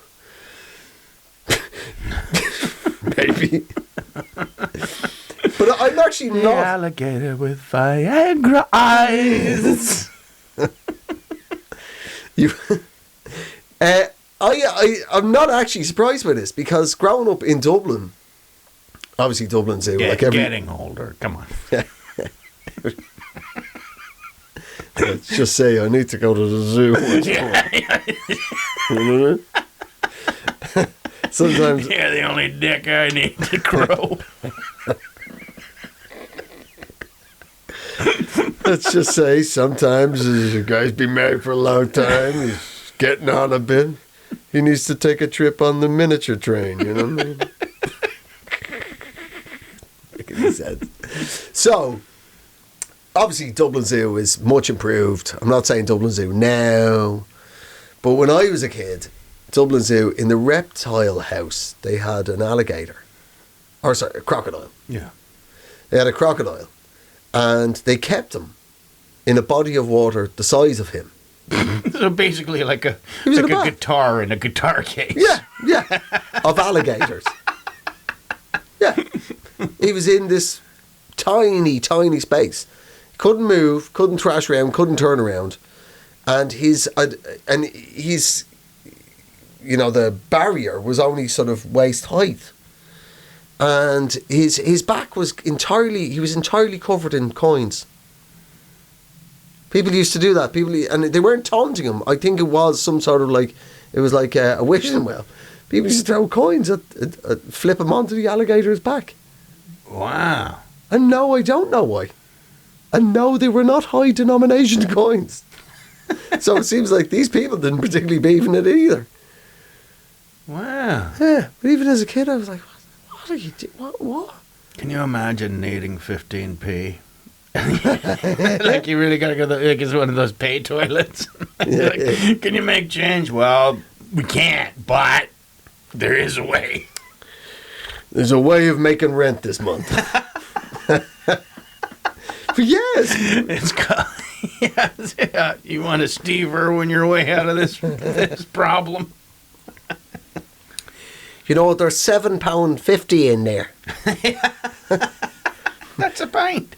Maybe. But I'm actually
The
not.
alligator with Viagra eyes.
I'm not actually surprised by this because growing up in Dublin, obviously Dublin Zoo,
Getting older. Come on.
Let's just say I need to go to the zoo. Sometimes
You're the only dick I need to grow.
let's just say sometimes a guy's been married for a long time. He's getting on a bit. He needs to take a trip on the miniature train. You know what I mean? Making any sense. So, obviously, Dublin Zoo is much improved. I'm not saying Dublin Zoo now, but when I was a kid, Dublin Zoo, in the reptile house, they had an alligator. Or, sorry, a crocodile.
Yeah.
They had a crocodile, and they kept him in a body of water the size of him.
So basically like a
was in a bath.
guitar in a guitar case.
Yeah, of alligators. Yeah. He was in this tiny, tiny space. Couldn't move, couldn't thrash around, couldn't turn around. And his, you know, the barrier was only sort of waist height. And his back was entirely covered in coins. People used to do that. And they weren't taunting him. I think it was some sort of like a wishing well. People used to throw coins flip him onto the alligator's back.
Wow.
And no, I don't know why. And no, they were not high denomination coins. So it seems like these people didn't particularly believe in it either.
Wow.
Yeah, but even as a kid, I was like, what are you doing? What?
Can you imagine needing 15p? Like you really gotta go like it's one of those pay toilets. Like, can you make change? Well, we can't, but there is a way.
There's a way of making rent this month. But yes,
It's called, yeah. You want to Steve Irwin your way out of this problem?
you know there's £7.50 in there.
That's a pint.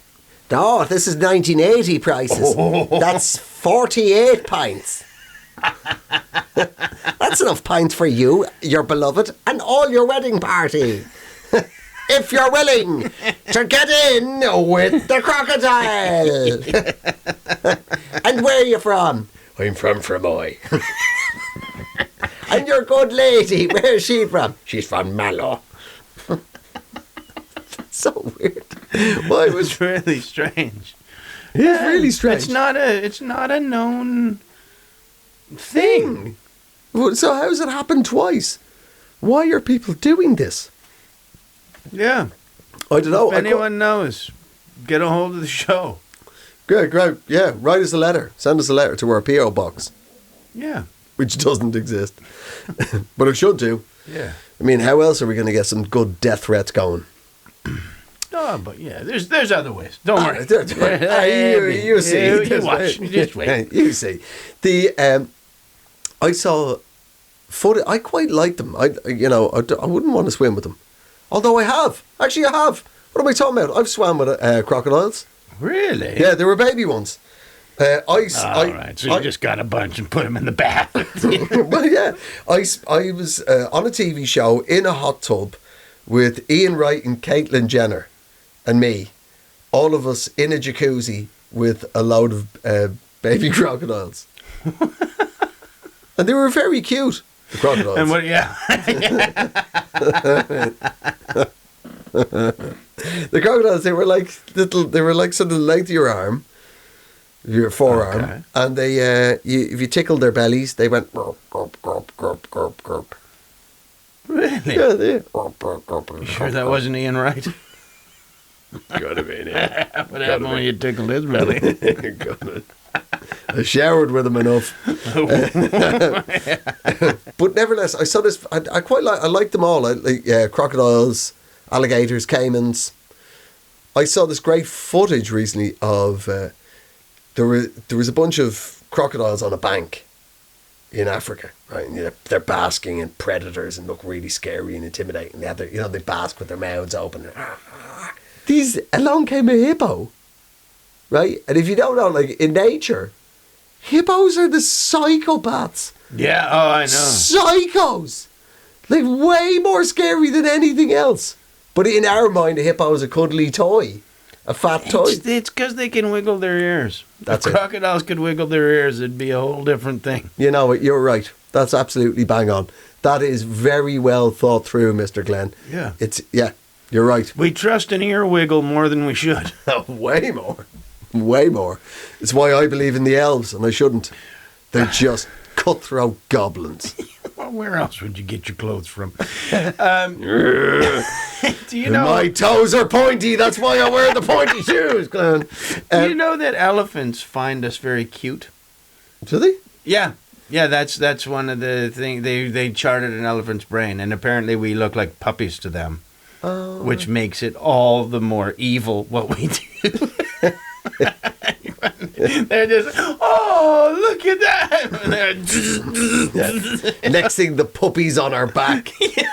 No, this is 1980 prices. That's 48 pints. That's enough pints for you, your beloved, and all your wedding party. If you're willing to get in with the crocodile. And where are you from? I'm from Fermoy. And your good lady, where is she from? She's from Mallow. So weird. Why was
It's really strange.
it's really strange?
It's not a known thing.
Well, so how's it happened twice? Why are people doing this?
Yeah.
I don't know.
If anyone knows, get a hold of the show.
Great. Yeah, write us a letter. Send us a letter to our P.O. box,
Yeah.
which doesn't exist. But it should do.
Yeah.
I mean, how else are we going to get some good death threats going?
Oh, but yeah, there's other ways. Don't worry.
You see.
You watch. You just wait.
You see. I saw footage. I quite liked them. I wouldn't want to swim with them. Although I have. Actually, I have. What am I talking about? I've swam with crocodiles.
Really?
Yeah, they were baby ones.
All right, so you just got a bunch and put them in the bath.
Well, yeah. I was on a TV show in a hot tub with Ian Wright and Caitlyn Jenner and me. All of us in a jacuzzi with a load of baby crocodiles. And they were very cute, the crocodiles.
And what? Yeah.
The crocodiles, they were like sort of the length of your arm, your forearm,
Okay.
and they, if you tickled their bellies, they went grop, grop, grop, grop, grop, grop.
Really?
Yeah, they.
You sure that wasn't Ian Wright?
Could have been, yeah.
What happened when you tickled his belly?
Could have. I showered with them enough. But nevertheless, I saw this. I quite like. I like them all. I like crocodiles, alligators, caimans. I saw this great footage recently of there was a bunch of crocodiles on a bank in Africa, right? And they're basking in predators and look really scary and intimidating. They bask with their mouths open. Along came a hippo, right? And if you don't know, like in nature, hippos are the psychopaths.
Yeah, oh, I know.
Psychos! Like way more scary than anything else. But in our mind, a hippo is a cuddly toy. A fat toy.
It's because they can wiggle their ears.
That's
if
it.
crocodiles could wiggle their ears, it'd be a whole different thing.
You know what? You're right. That's absolutely bang on. That is very well thought through, Mr. Glenn.
Yeah.
You're right.
We trust an ear wiggle more than we should.
Way more. Way more. It's why I believe in the elves, and I shouldn't. They're just cutthroat goblins.
Well, where else would you get your clothes from? Do you know?
My toes are pointy. That's why I wear the pointy shoes, Glenn.
Do you know that elephants find us very cute?
Do they?
Yeah. Yeah, that's one of the things. They charted an elephant's brain, and apparently we look like puppies to them, which makes it all the more evil what we do. They're just, oh, look at that. And they're
Next thing, the puppy's on our back.
Yeah,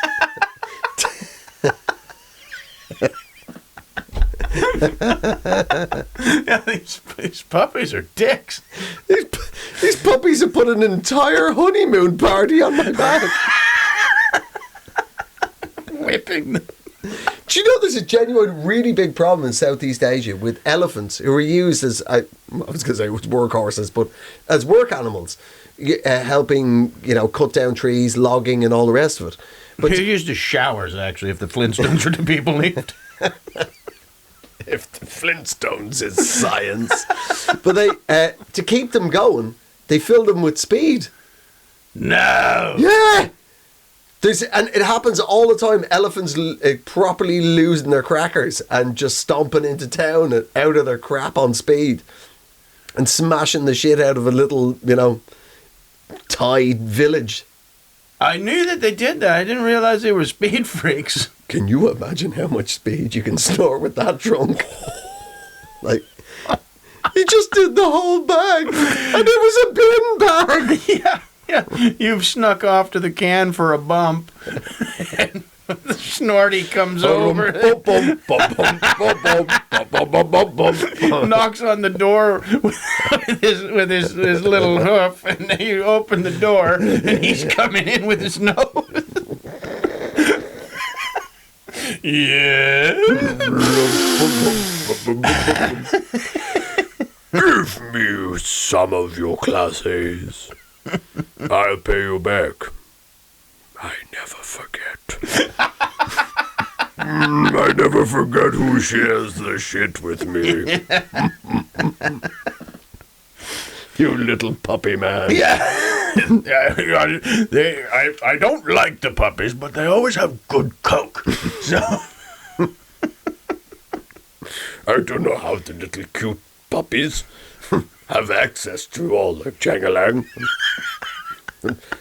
these puppies are dicks.
These puppies have put an entire honeymoon party on my back.
Whipping them.
Do you know there's a genuine, really big problem in Southeast Asia with elephants who are used as, I was going to say workhorses, but as work animals, helping, cut down trees, logging and all the rest of it. But
They're used as showers, actually, if the Flintstones are to be believed.
if the Flintstones is science. But they, to keep them going, they fill them with speed.
No!
Yeah! And it happens all the time. Elephants properly losing their crackers and just stomping into town and out of their crap on speed and smashing the shit out of a little, Thai village.
I knew that they did that. I didn't realize they were speed freaks.
Can you imagine how much speed you can store with that trunk? Like, he just did the whole bag and it was a bin bag.
Yeah. Yeah, you've snuck off to the can for a bump, and the Snorty comes over, knocks on the door with his little hoof, and then you open the door, and he's coming in with his nose. Yeah.
Give me some of your classes. I'll pay you back. I never forget. I never forget who shares the shit with me. You little puppy man.
Yeah. I don't like the puppies, but they always have good coke. So
I don't know how the little cute puppies have access to all the jangalang.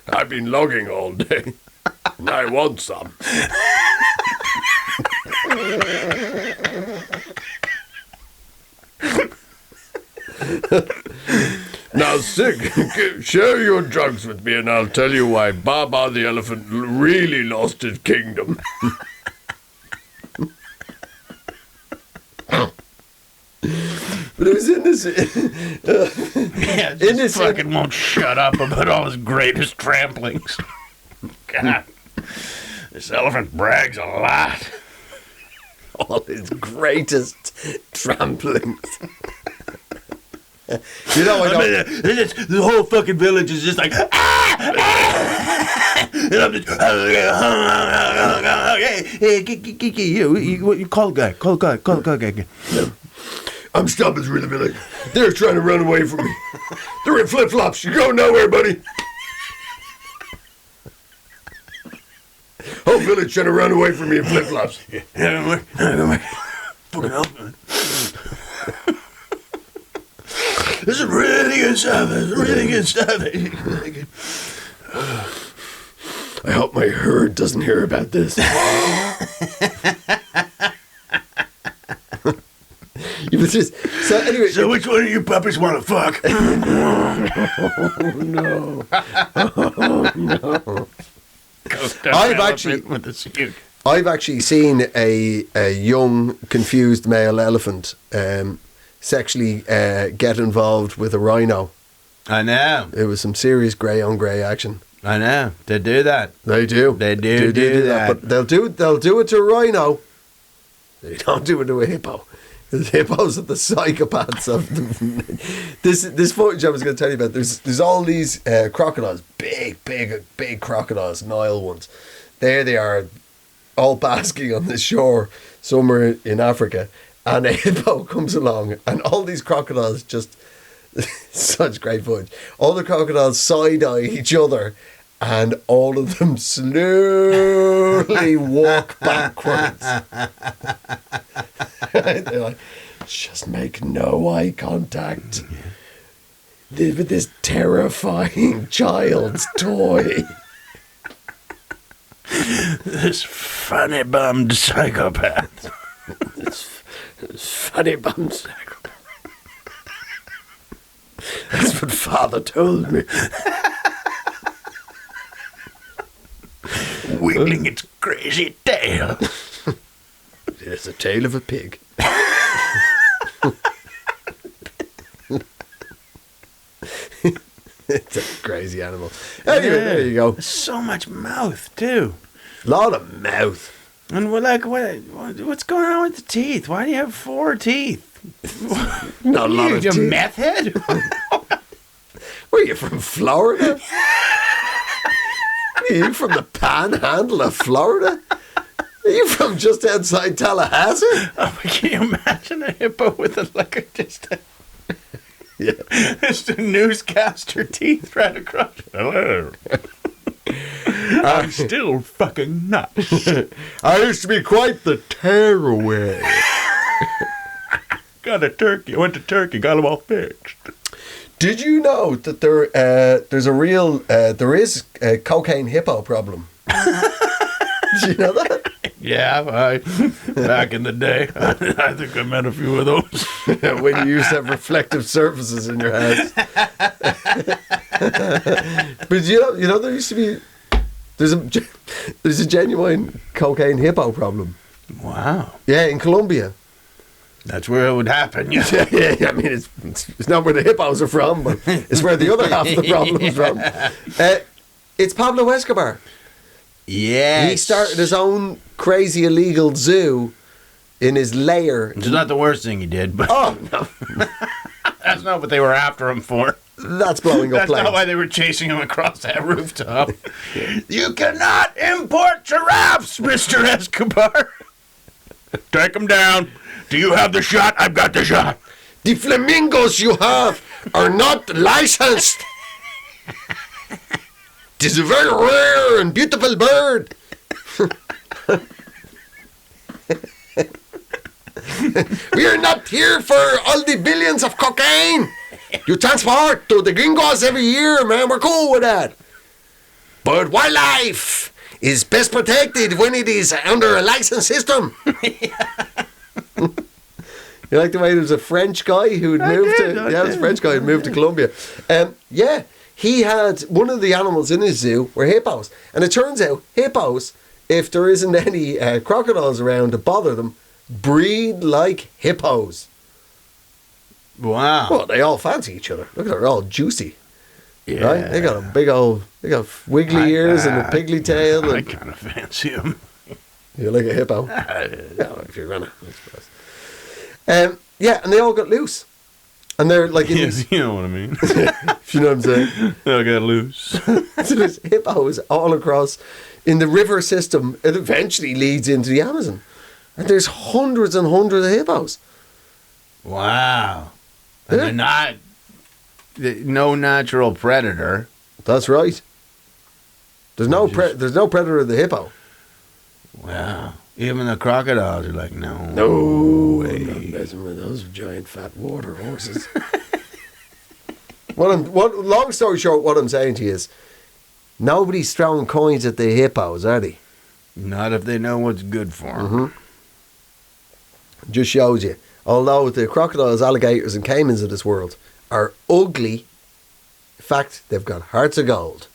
I've been logging all day. And I want some. Now, Sig, share your drugs with me and I'll tell you why Baba the elephant really lost his kingdom. But it was in this...
yeah, just fucking won't shut up about all his greatest tramplings. God, this elephant brags a lot.
All his greatest tramplings. You know, I mean,
the whole fucking village is just like, hey, call the guy.
I'm stopping through the village. They're trying to run away from me. They're in flip-flops. You're going nowhere, buddy. Whole village trying to run away from me in flip-flops. Fucking help, man.
This is really good stuff. This is really good stuff.
I hope my herd doesn't hear about this. So anyway,
So which one of you puppies want to fuck?
no.
With the suit.
I've actually seen a young confused male elephant sexually get involved with a rhino.
I know.
It was some serious grey on grey action.
I know. They do that.
They do.
They do that.
But they'll do it to a rhino. They don't do it to a hippo. The hippos are the psychopaths of them. This footage I was going to tell you about. There's all these crocodiles, big crocodiles, Nile ones. There they are, all basking on the shore somewhere in Africa, and a hippo comes along, and all these crocodiles just such great footage. All the crocodiles side eye each other, and all of them slowly walk backwards. They're like, just make no eye contact with this terrifying child's toy.
This funny bummed psychopath.
This funny bum psychopath. That's what Father told me.
Wiggling its crazy tail.
It's a tail of a pig. It's a crazy animal. Anyway, there you go.
So much mouth, too.
Lot of mouth.
And we're like, what's going on with the teeth? Why do you have 4 teeth?
Not a lot of
You
teeth.
meth head?
Where are you from, Florida? Are you from the panhandle of Florida? Are you from just outside Tallahassee?
Oh, can you imagine a hippo with just a newscaster teeth right across? Hello. I'm still fucking nuts.
I used to be quite the tearaway.
Got a turkey. I went to Turkey. Got them all fixed.
Did you know that there's a cocaine hippo problem? Did you know that?
Yeah, back in the day, I think I met a few of those.
When you used to have reflective surfaces in your head. But you know there used to be there's a genuine cocaine hippo problem.
Wow.
Yeah, in Colombia.
That's where it would happen. Yeah.
Yeah, I mean it's not where the hippos are from, but it's where the other half of the problem is from. It's Pablo Escobar.
Yes.
He started his own crazy illegal zoo in his lair.
It's not the worst thing he did, but
Oh no,
that's not what they were after him for.
that's blowing up
That's
planes.
not why they were chasing him across that rooftop. You cannot import giraffes, Mr. Escobar. Take them down. Do you have the shot? I've got the shot.
The flamingos you have are not licensed. It is a very rare and beautiful bird. We are not here for all the billions of cocaine you transport to the gringos every year, man. We're cool with that. But wildlife is best protected when it is under a license system. You like the way there was a French guy who had moved to... Yeah, it was a French guy who moved to Colombia. Yeah, he had... One of the animals in his zoo were hippos. And it turns out, hippos, if there isn't any crocodiles around to bother them, breed like hippos.
Wow.
Well, they all fancy each other. Look, they're all juicy.
Yeah.
Right? They got a big old... They got wiggly ears and a piggly tail.
I
And,
kind of fancy him.
you like a hippo? Yeah, if you're gonna, I suppose. Yeah, and they all got loose. And they're like...
Yes, you know what I mean.
If you know what I'm saying.
I got loose.
So there's hippos all across in the river system. It eventually leads into the Amazon. And there's hundreds and hundreds of hippos.
Wow. And
Yeah.
they're not... No natural predator.
That's right. There's no predator of the hippo.
Wow. Even the crocodiles are like, no.
No
way.
I'm not messing with those giant fat water horses. Long story short, what I'm saying to you is, nobody's throwing coins at the hippos, are they?
Not if they know what's good for them.
Just shows you. Although the crocodiles, alligators, and caimans of this world are ugly, in fact, they've got hearts of gold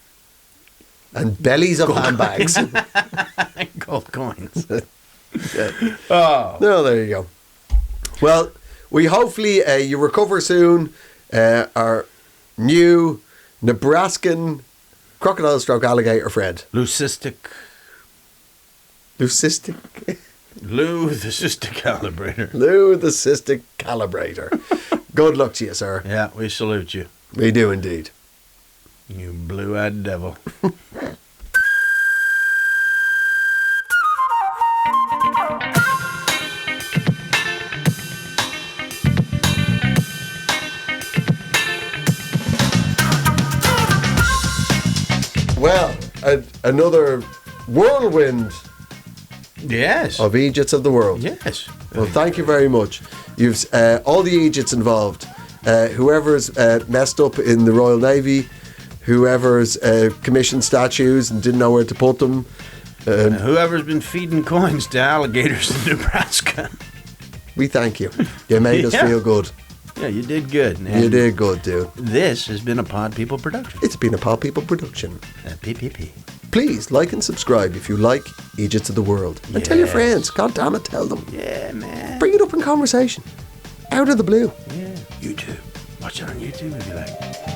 and bellies of handbags.
Gold coins.
Oh. No, there you go. Well, we hopefully you recover soon. Our new Nebraskan crocodile stroke alligator friend.
Leucistic. Lou the cystic calibrator.
Lou the cystic calibrator. Good luck to you, sir.
Yeah, we salute you.
We do indeed.
You blue-eyed devil.
Well, another whirlwind
Yes.
of Eejits of the world.
Yes.
Well, thank you very much. You've all the Eejits involved. Whoever's messed up in the Royal Navy, whoever's commissioned statues and didn't know where to put them.
Whoever's been feeding coins to alligators in Nebraska.
We thank you. You made us feel good.
Yeah, you did good.
You did good, dude.
This has been a Pod People production.
It's been a Pod People production.
PPP.
Please like and subscribe if you like Eejits of the world. And tell your friends. God damn it, tell them.
Yeah, man.
Bring it up in conversation. Out of the blue.
Yeah. YouTube. Watch it on YouTube if you like.